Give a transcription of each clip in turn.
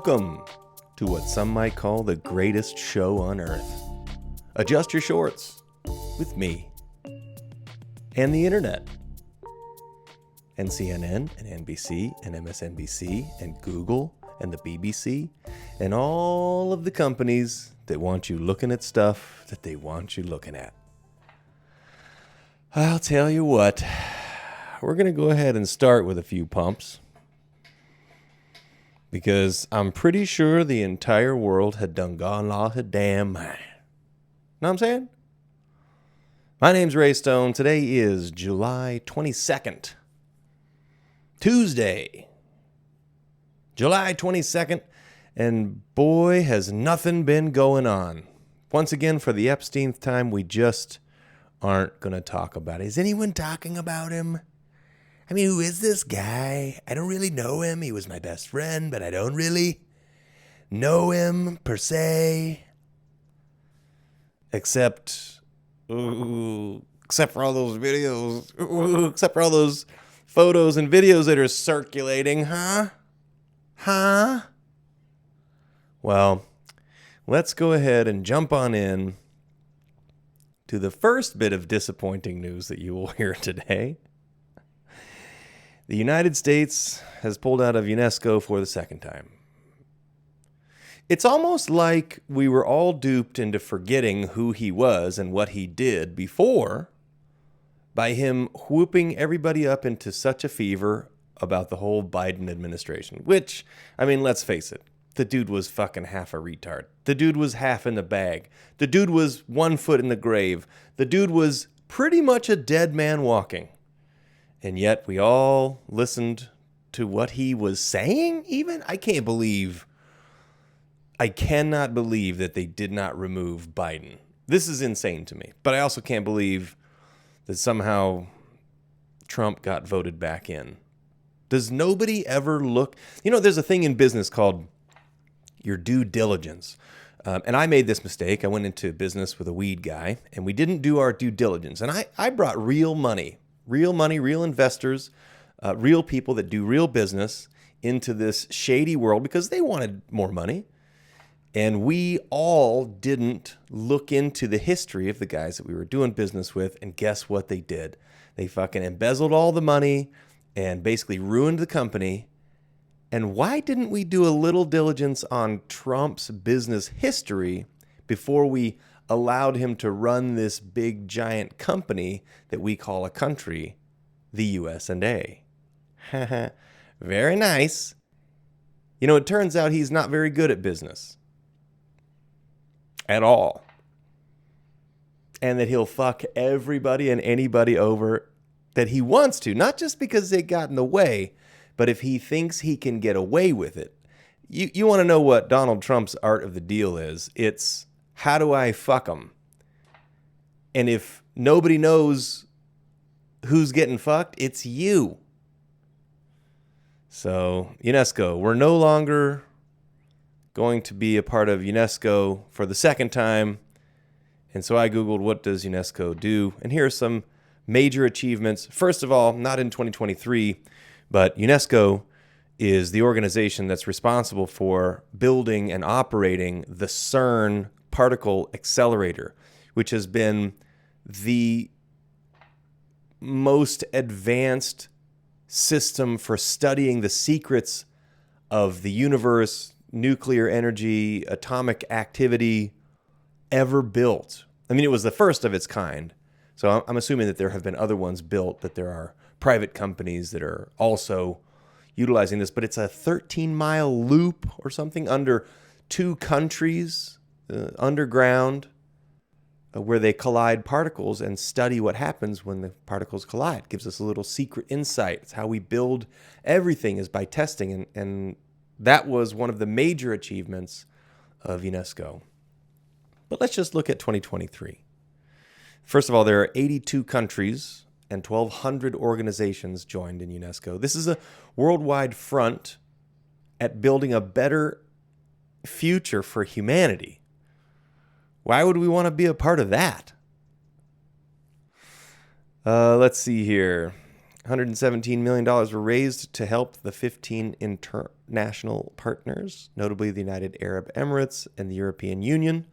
Welcome to what some might call the greatest show on earth. Adjust your shorts with me and the internet. And CNN and NBC and MSNBC and Google and the BBC and all of the companies that want you looking at stuff that they want you looking at. I'll tell you what, we're going to go ahead and start with a few pumps because I'm pretty sure the entire world had done gone lost a damn mind. Know what I'm saying? My name's Ray Stone. Today is July 22nd. Tuesday. July 22nd. And boy, has nothing been going on. Once again, for the Epsteinth time, we just aren't going to talk about it. Is anyone talking about him? I mean, who is this guy? I don't really know him. He was my best friend, but I don't really know him per se. Except for all those videos. Except for all those photos and videos that are circulating, huh? Well, let's go ahead and jump on in to the first bit of disappointing news that you will hear today. The United States has pulled out of UNESCO for the second time. It's almost like we were all duped into forgetting who he was and what he did before by him whooping everybody up into such a fever about the whole Biden administration. Which, I mean, let's face it, the dude was fucking half a retard. The dude was half in the bag. The dude was 1 foot in the grave. The dude was pretty much a dead man walking. And yet we all listened to what he was saying even? I cannot believe that they did not remove Biden. This is insane to me. But I also can't believe that somehow Trump got voted back in. Does nobody ever look? You know, there's a thing in business called your due diligence. And I made this mistake. I went into business with a weed guy, and we didn't do our due diligence. And I brought real money, real investors, real people that do real business into this shady world because they wanted more money. And we all didn't look into the history of the guys that we were doing business with. And guess what they did? They fucking embezzled all the money and basically ruined the company. And why didn't we do a little diligence on Trump's business history before we allowed him to run this big giant company that we call a country, the US&A? Very nice. You know, it turns out he's not very good at business. At all. And that he'll fuck everybody and anybody over that he wants to. Not just because they got in the way, but if he thinks he can get away with it. You want to know what Donald Trump's art of the deal is. It's, how do I fuck him? And if nobody knows who's getting fucked, it's you. So, UNESCO, we're no longer going to be a part of UNESCO for the second time. And so I Googled, what does UNESCO do? And here are some major achievements. First of all, not in 2023, but UNESCO is the organization that's responsible for building and operating the CERN particle accelerator, which has been the most advanced system for studying the secrets of the universe, nuclear energy, atomic activity ever built. I mean, it was the first of its kind. So I'm assuming that there have been other ones built, that there are private companies that are also utilizing this. But it's a 13-mile loop or something under 2 countries, underground, where they collide particles and study what happens when the particles collide. It gives us a little secret insight. It's how we build everything, is by testing. And that was one of the major achievements of UNESCO. But let's just look at 2023. First of all, there are 82 countries and 1,200 organizations joined in UNESCO. This is a worldwide front at building a better future for humanity. Why would we want to be a part of that? Let's see here. $117 million were raised to help the 15 international partners, notably the United Arab Emirates and the European Union,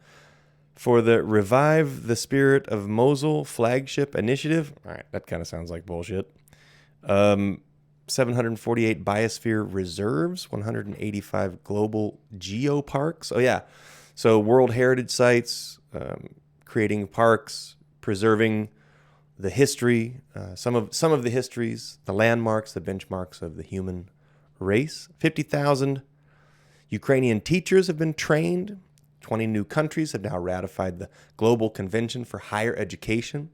for the Revive the Spirit of Mosul flagship initiative. All right, that kind of sounds like bullshit. 748 biosphere reserves, 185 global geoparks. Oh, yeah. So World Heritage Sites, creating parks, preserving the history, some of the histories, the landmarks, the benchmarks of the human race. 50,000 Ukrainian teachers have been trained. 20 new countries have now ratified the Global Convention for Higher Education.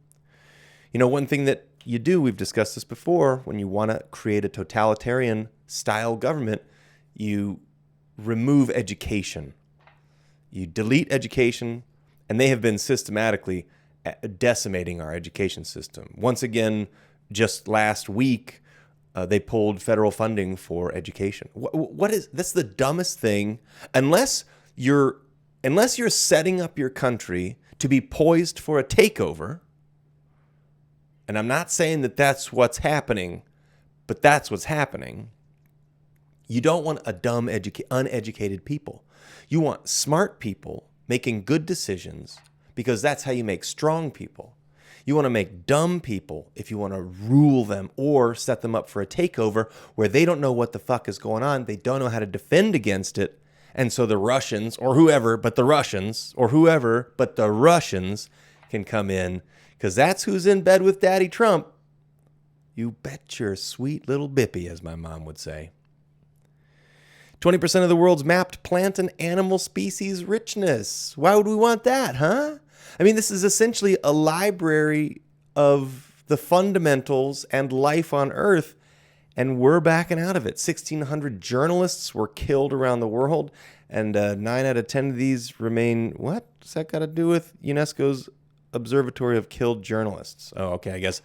You know, one thing that you do, we've discussed this before, when you want to create a totalitarian style government, you remove education. You delete education, and they have been systematically decimating our education system. Once again, just last week, they pulled federal funding for education. That's the dumbest thing. Unless you're setting up your country to be poised for a takeover, and I'm not saying that that's what's happening, but that's what's happening. You don't want a dumb, uneducated people. You want smart people making good decisions, because that's how you make strong people. You want to make dumb people if you want to rule them or set them up for a takeover where they don't know what the fuck is going on. They don't know how to defend against it. And so the Russians, or whoever but the Russians, can come in, because that's who's in bed with Daddy Trump. You bet your sweet little bippy, as my mom would say. 20% of the world's mapped plant and animal species richness. Why would we want that, huh? I mean, this is essentially a library of the fundamentals and life on Earth, and we're backing out of it. 1,600 journalists were killed around the world, and 9 out of 10 of these remain. What does that got to do with UNESCO's Observatory of Killed Journalists? Oh, okay, I guess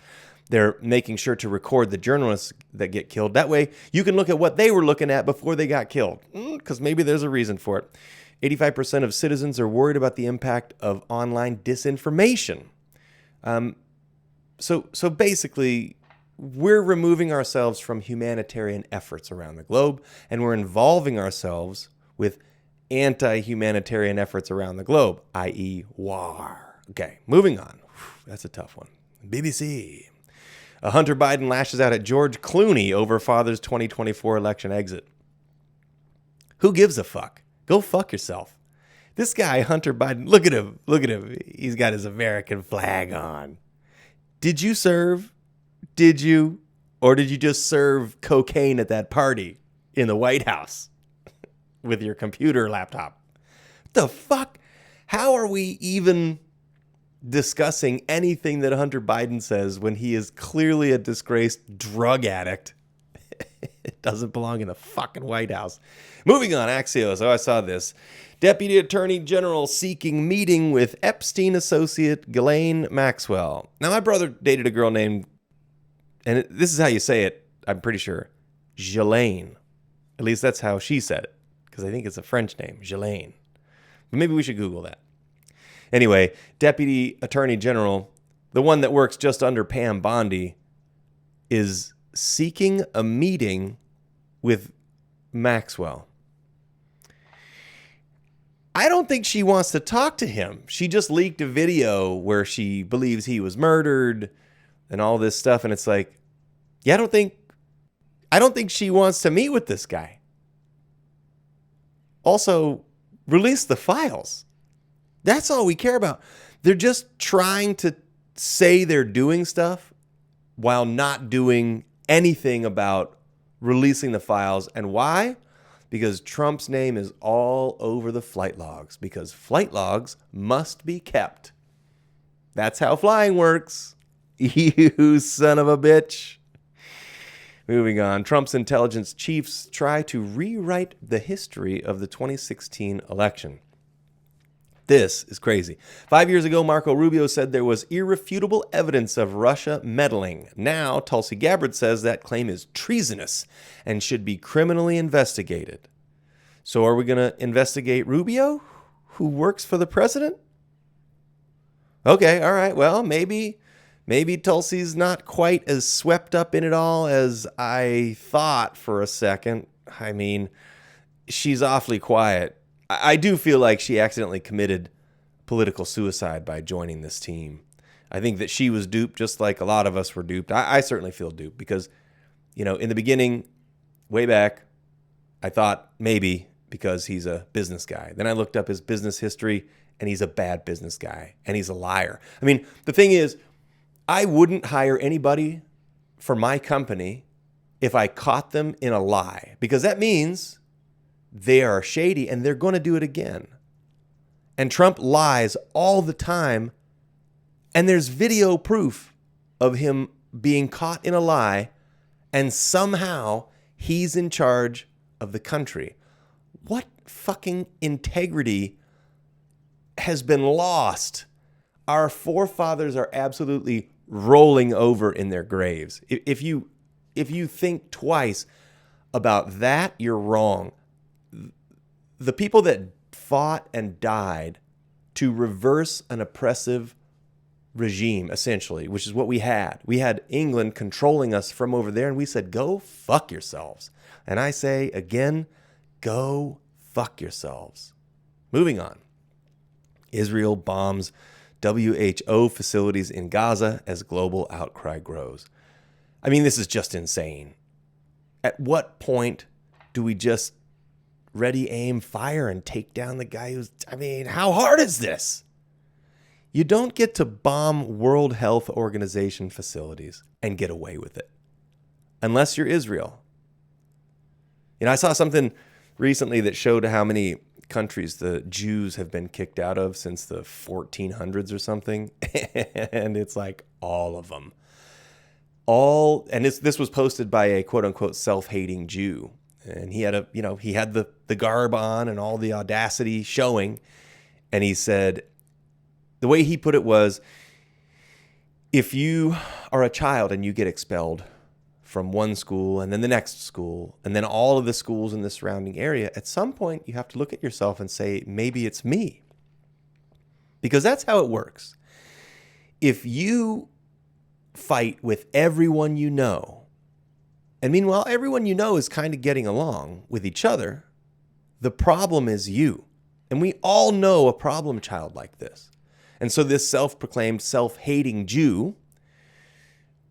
they're making sure to record the journalists that get killed. That way, you can look at what they were looking at before they got killed, because maybe there's a reason for it. 85% of citizens are worried about the impact of online disinformation. So basically, we're removing ourselves from humanitarian efforts around the globe, and we're involving ourselves with anti-humanitarian efforts around the globe, i.e. war. Okay, moving on. That's a tough one. BBC. Hunter Biden lashes out at George Clooney over father's 2024 election exit. Who gives a fuck? Go fuck yourself. This guy, Hunter Biden, look at him. Look at him. He's got his American flag on. Did you serve? Did you? Or did you just serve cocaine at that party in the White House with your computer laptop? What the fuck? How are we even discussing anything that Hunter Biden says when he is clearly a disgraced drug addict? It doesn't belong in the fucking White House. Moving on, Axios. Oh, I saw this. Deputy Attorney General seeking meeting with Epstein associate Ghislaine Maxwell. Now, my brother dated a girl named, and this is how you say it, I'm pretty sure, Ghislaine. At least that's how she said it, because I think it's a French name, Ghislaine. But maybe we should Google that. Anyway, Deputy Attorney General, the one that works just under Pam Bondi, is seeking a meeting with Maxwell. I don't think she wants to talk to him. She just leaked a video where she believes he was murdered and all this stuff. And it's like, yeah, I don't think she wants to meet with this guy. Also, release the files. That's all we care about. They're just trying to say they're doing stuff while not doing anything about releasing the files. And why? Because Trump's name is all over the flight logs, because flight logs must be kept. That's how flying works. You son of a bitch. Moving on. Trump's intelligence chiefs try to rewrite the history of the 2016 election. This is crazy. 5 years ago, Marco Rubio said there was irrefutable evidence of Russia meddling. Now, Tulsi Gabbard says that claim is treasonous and should be criminally investigated. So are we going to investigate Rubio, who works for the president? Okay, all right. Well, maybe maybe Tulsi's not quite as swept up in it all as I thought for a second. I mean, she's awfully quiet. I do feel like she accidentally committed political suicide by joining this team. I think that she was duped just like a lot of us were duped. I certainly feel duped because, in the beginning, way back, I thought maybe because he's a business guy. Then I looked up his business history, and he's a bad business guy, and he's a liar. I mean, the thing is, I wouldn't hire anybody for my company if I caught them in a lie, because that means they are shady and they're going to do it again. And Trump lies all the time, and there's video proof of him being caught in a lie, and somehow he's in charge of the country. What fucking integrity has been lost? Our forefathers are absolutely rolling over in their graves. If you think twice about that, you're wrong. The people that fought and died to reverse an oppressive regime, essentially, which is what we had. We had England controlling us from over there, and we said, go fuck yourselves. And I say again, go fuck yourselves. Moving on. Israel bombs WHO facilities in Gaza as global outcry grows. I mean, this is just insane. At what point do we just ready, aim, fire and take down the guy how hard is this? You don't get to bomb World Health Organization facilities and get away with it. Unless you're Israel. I saw something recently that showed how many countries the Jews have been kicked out of since the 1400s or something. And it's like all of them. This was posted by a quote unquote self-hating Jew. And he had he had the garb on and all the audacity showing. And he said, the way he put it was, if you are a child and you get expelled from one school and then the next school and then all of the schools in the surrounding area, at some point you have to look at yourself and say, maybe it's me. Because that's how it works. If you fight with everyone you know, and meanwhile everyone you know is kind of getting along with each other, the problem is you. And we all know a problem child like this. And so this self-proclaimed self-hating Jew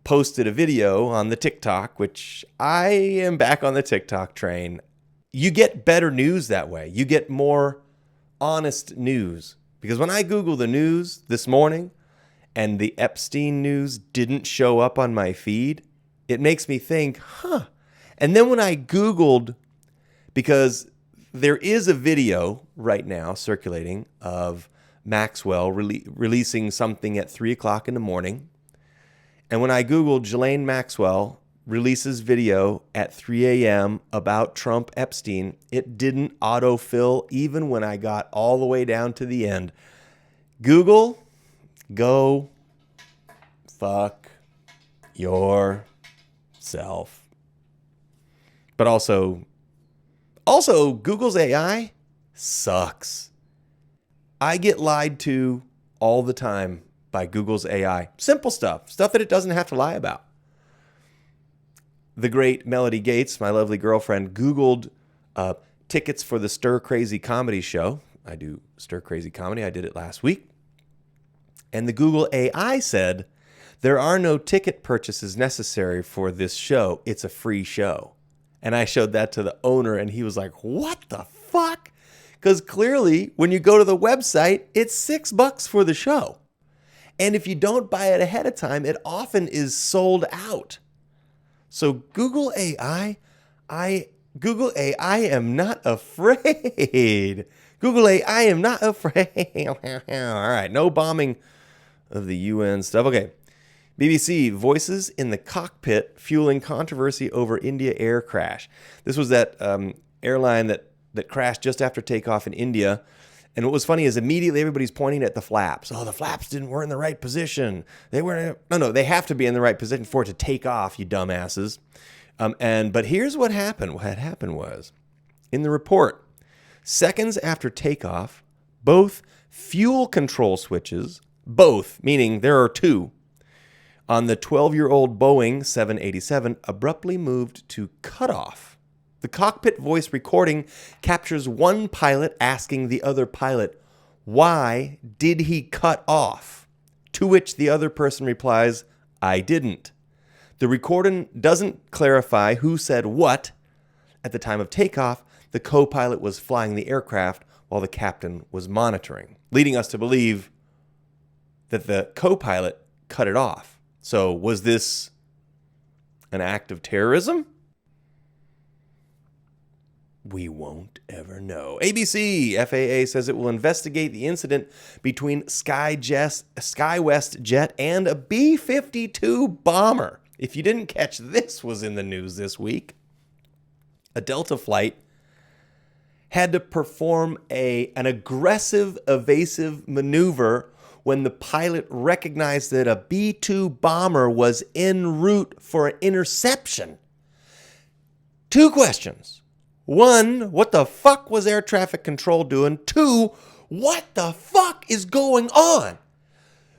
posted a video on the TikTok, which I am back on the TikTok train. You get better news that way. You get more honest news. Because when I Google the news this morning and the Epstein news didn't show up on my feed, it makes me think, And then when I Googled, because there is a video right now circulating of Maxwell releasing something at 3 o'clock in the morning. And when I Googled Ghislaine Maxwell releases video at 3 a.m. about Trump Epstein, it didn't autofill even when I got all the way down to the end. Google, go fuck yourself. But also Google's AI sucks. I get lied to all the time by Google's AI. Simple stuff that it doesn't have to lie about. The great Melody Gates, my lovely girlfriend, Googled tickets for the Stir Crazy comedy show. I do Stir Crazy comedy. I did it last week. And the Google AI said, there are no ticket purchases necessary for this show. It's a free show. And I showed that to the owner, and he was like, what the fuck? Because clearly, when you go to the website, it's $6 for the show. And if you don't buy it ahead of time, it often is sold out. So Google AI, I am not afraid. Google AI, I am not afraid. All right, no bombing of the UN stuff. Okay, BBC, voices in the cockpit fueling controversy over India air crash. This was that airline that crashed just after takeoff in India. And what was funny is immediately everybody's pointing at the flaps. Oh, the flaps weren't in the right position. No, they have to be in the right position for it to take off, you dumbasses. But here's what happened. What had happened was, in the report, seconds after takeoff, both fuel control switches, both, meaning there are two, on the 12-year-old Boeing 787 abruptly moved to cutoff. The cockpit voice recording captures one pilot asking the other pilot, "Why did he cut off?" To which the other person replies, "I didn't." The recording doesn't clarify who said what. At the time of takeoff, the co-pilot was flying the aircraft while the captain was monitoring, leading us to believe that the co-pilot cut it off. So was this an act of terrorism? We won't ever know. ABC, FAA says it will investigate the incident between SkyWest jet and a B-52 bomber. If you didn't catch this was in the news this week. A Delta flight had to perform an aggressive evasive maneuver when the pilot recognized that a B-2 bomber was en route for an interception. Two questions. One, what the fuck was air traffic control doing? Two, what the fuck is going on?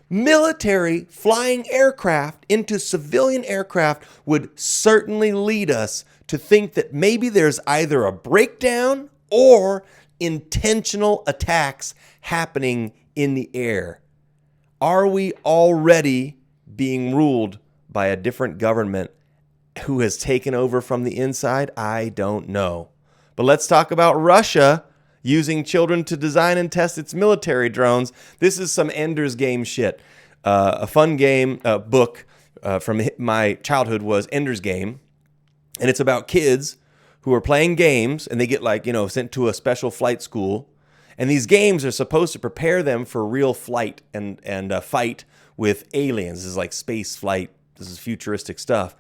Military flying aircraft into civilian aircraft would certainly lead us to think that maybe there's either a breakdown or intentional attacks happening in the air. Are we already being ruled by a different government who has taken over from the inside? I don't know. But let's talk about Russia using children to design and test its military drones. This is some Ender's Game shit. A fun game book from my childhood was Ender's Game. And it's about kids who are playing games and they get sent to a special flight school. And these games are supposed to prepare them for real flight and fight with aliens. This is like space flight. This is futuristic stuff.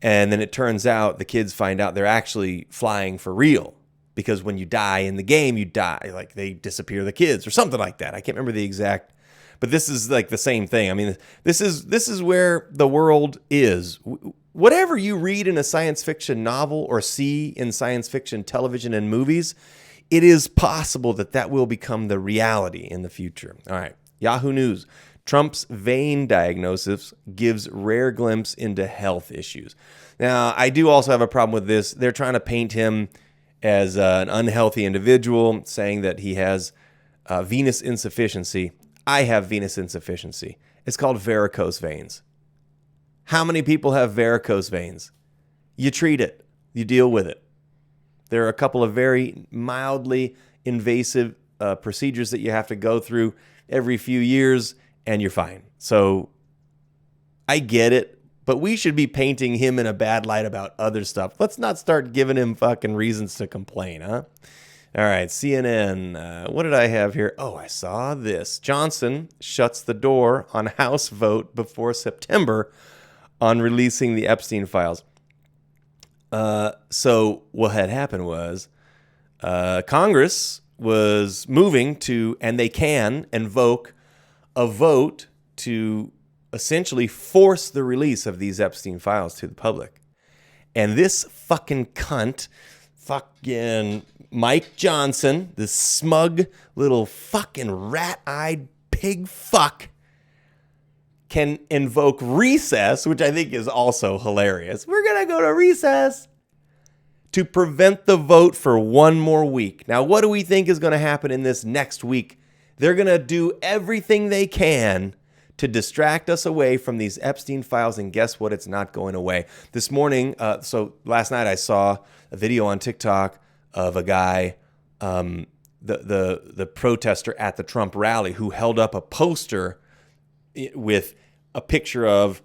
And then it turns out the kids find out they're actually flying for real. Because when you die in the game, you die. Like they disappear the kids or something like that. I can't remember the exact. But this is like the same thing. I mean, this is where the world is. Whatever you read in a science fiction novel or see in science fiction television and movies, it is possible that will become the reality in the future. All right, Yahoo News. Trump's vein diagnosis gives rare glimpse into health issues. Now, I do also have a problem with this. They're trying to paint him as an unhealthy individual, saying that he has venous insufficiency. I have venous insufficiency. It's called varicose veins. How many people have varicose veins? You treat it. You deal with it. There are a couple of very mildly invasive procedures that you have to go through every few years, and you're fine. So I get it, but we should be painting him in a bad light about other stuff. Let's not start giving him fucking reasons to complain, huh? All right, CNN. What did I have here? Oh, I saw this. Johnson shuts the door on House vote before September on releasing the Epstein files. So what had happened was Congress was moving to, and they can invoke a vote to essentially force the release of these Epstein files to the public. And this fucking cunt, fucking Mike Johnson, this smug little fucking rat-eyed pig fuck, can invoke recess, which I think is also hilarious. We're going to go to recess to prevent the vote for one more week. Now, what do we think is going to happen in this next week? They're going to do everything they can to distract us away from these Epstein files, and guess what? It's not going away. This morning, so last night I saw a video on TikTok of a guy, the protester at the Trump rally, who held up a poster with a picture of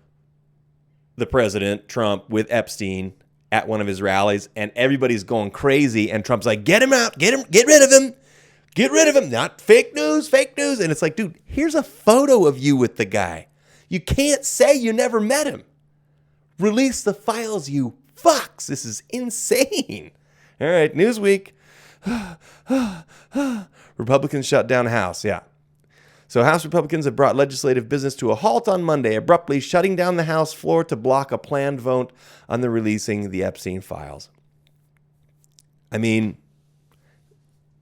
the president, Trump, with Epstein at one of his rallies, and everybody's going crazy, and Trump's like, get him out, get rid of him. Get rid of him. Not fake news, fake news. And it's like, dude, here's a photo of you with the guy. You can't say you never met him. Release the files, you fucks. This is insane. All right, Newsweek. Republicans shut down House. Yeah. So House Republicans have brought legislative business to a halt on Monday, abruptly shutting down the House floor to block a planned vote on the releasing the Epstein files. I mean,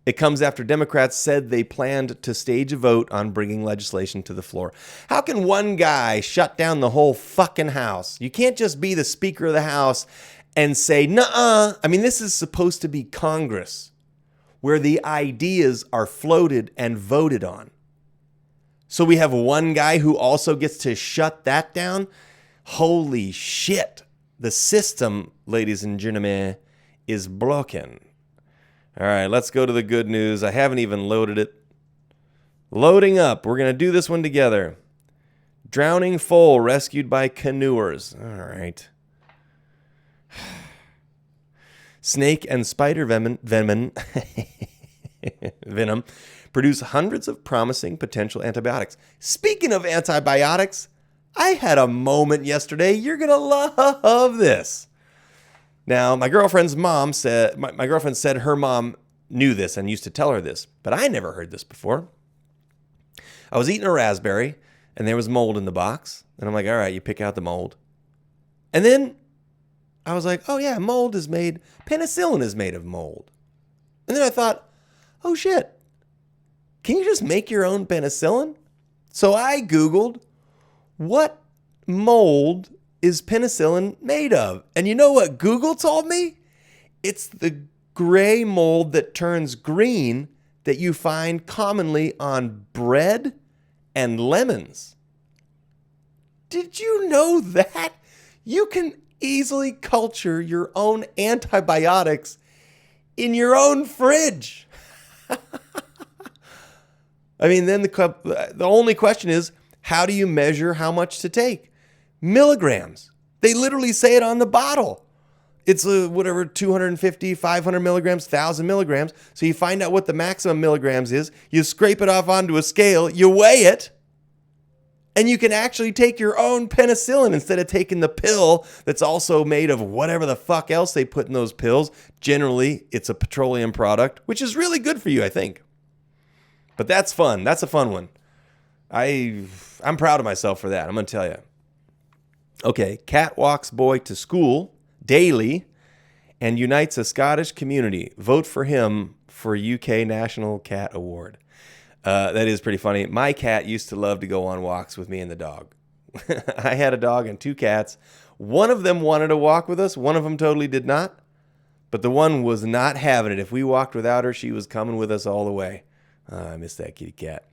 It comes after Democrats said they planned to stage a vote on bringing legislation to the floor. How can one guy shut down the whole fucking House? You can't just be the Speaker of the House and say, nuh-uh. I mean, this is supposed to be Congress, where the ideas are floated and voted on. So we have one guy who also gets to shut that down? Holy shit. The system, ladies and gentlemen, is broken. All right, let's go to the good news. I haven't even loaded it. Loading up. We're going to do this one together. Drowning foal rescued by canoers. All right. Snake and spider venom produce hundreds of promising potential antibiotics. Speaking of antibiotics, I had a moment yesterday. You're going to love this. Now, my girlfriend's mom said, my girlfriend said her mom knew this and used to tell her this, but I never heard this before. I was eating a raspberry and there was mold in the box. And I'm like, all right, you pick out the mold. And then I was like, oh yeah, penicillin is made of mold. And then I thought, oh shit, can you just make your own penicillin? So I Googled, what mold is penicillin made of? And you know what Google told me? It's the gray mold that turns green that you find commonly on bread and lemons. Did you know that? You can easily culture your own antibiotics in your own fridge. I mean, then the only question is, how do you measure how much to take? Milligrams. They literally say it on the bottle. It's 250, 500 milligrams, 1,000 milligrams. So you find out what the maximum milligrams is. You scrape it off onto a scale. You weigh it. And you can actually take your own penicillin instead of taking the pill that's also made of whatever the fuck else they put in those pills. Generally, it's a petroleum product, which is really good for you, I think. But that's fun. That's a fun one. I'm proud of myself for that. I'm going to tell you. Okay, cat walks boy to school daily and unites a Scottish community. Vote for him for UK National Cat Award. That is pretty funny. My cat used to love to go on walks with me and the dog. I had a dog and two cats. One of them wanted to walk with us. One of them totally did not. But the one was not having it. If we walked without her, she was coming with us all the way. I miss that kitty cat.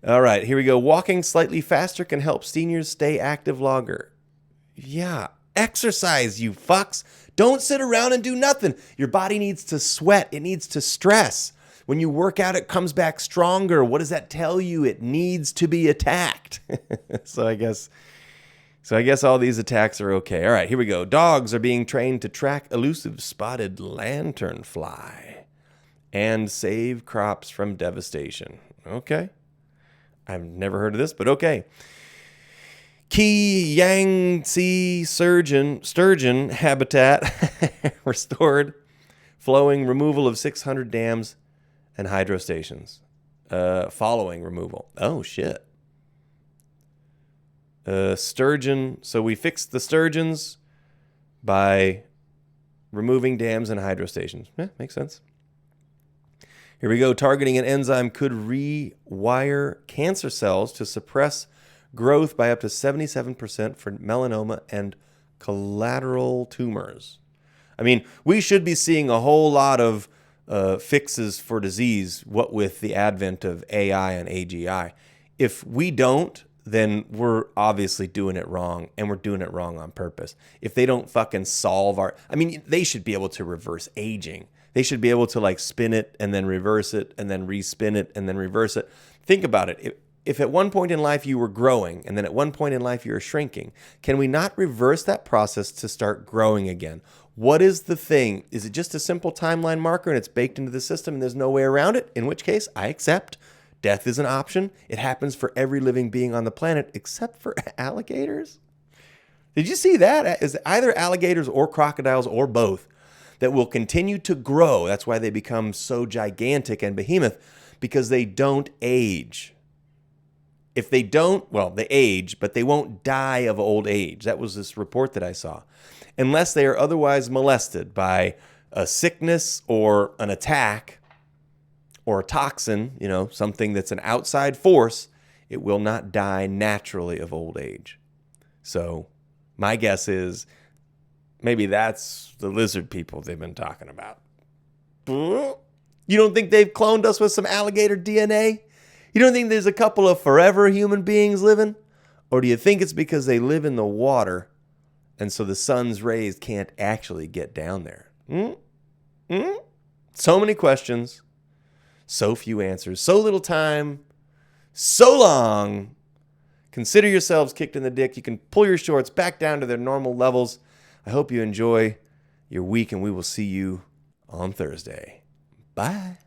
All right, here we go. Walking slightly faster can help seniors stay active longer. Yeah, exercise, you fucks. Don't sit around and do nothing. Your body needs to sweat. It needs to stress. When you work out, it comes back stronger. What does that tell you? It needs to be attacked. So I guess all these attacks are okay. All right, here we go. Dogs are being trained to track elusive spotted lanternfly and save crops from devastation. Okay. I've never heard of this, but okay. Ki Yangtze sturgeon habitat restored, flowing removal of 600 dams and hydro stations. Following removal. Oh, shit. Sturgeon. So we fixed the sturgeons by removing dams and hydro stations. Yeah, makes sense. Here we go. Targeting an enzyme could rewire cancer cells to suppress growth by up to 77% for melanoma and collateral tumors. I mean, we should be seeing a whole lot of fixes for disease, what with the advent of AI and AGI. If we don't, then we're obviously doing it wrong, and we're doing it wrong on purpose. If they don't fucking solve they should be able to reverse aging. They should be able to like spin it and then reverse it and then respin it and then reverse it. Think about it. If at one point in life you were growing and then at one point in life you were shrinking, can we not reverse that process to start growing again? What is the thing? Is it just a simple timeline marker and it's baked into the system and there's no way around it? In which case, I accept. Death is an option. It happens for every living being on the planet except for alligators. Did you see that? Is either alligators or crocodiles or both that will continue to grow. That's why they become so gigantic and behemoth, because they don't age. If they don't, well, they age, but they won't die of old age. That was this report that I saw. Unless they are otherwise molested by a sickness or an attack or a toxin, something that's an outside force, it will not die naturally of old age. So my guess is maybe that's the lizard people they've been talking about. You don't think they've cloned us with some alligator DNA? You don't think there's a couple of forever human beings living? Or do you think it's because they live in the water and so the sun's rays can't actually get down there? So many questions, so few answers, so little time, so long. Consider yourselves kicked in the dick. You can pull your shorts back down to their normal levels. I hope you enjoy your week, and we will see you on Thursday. Bye.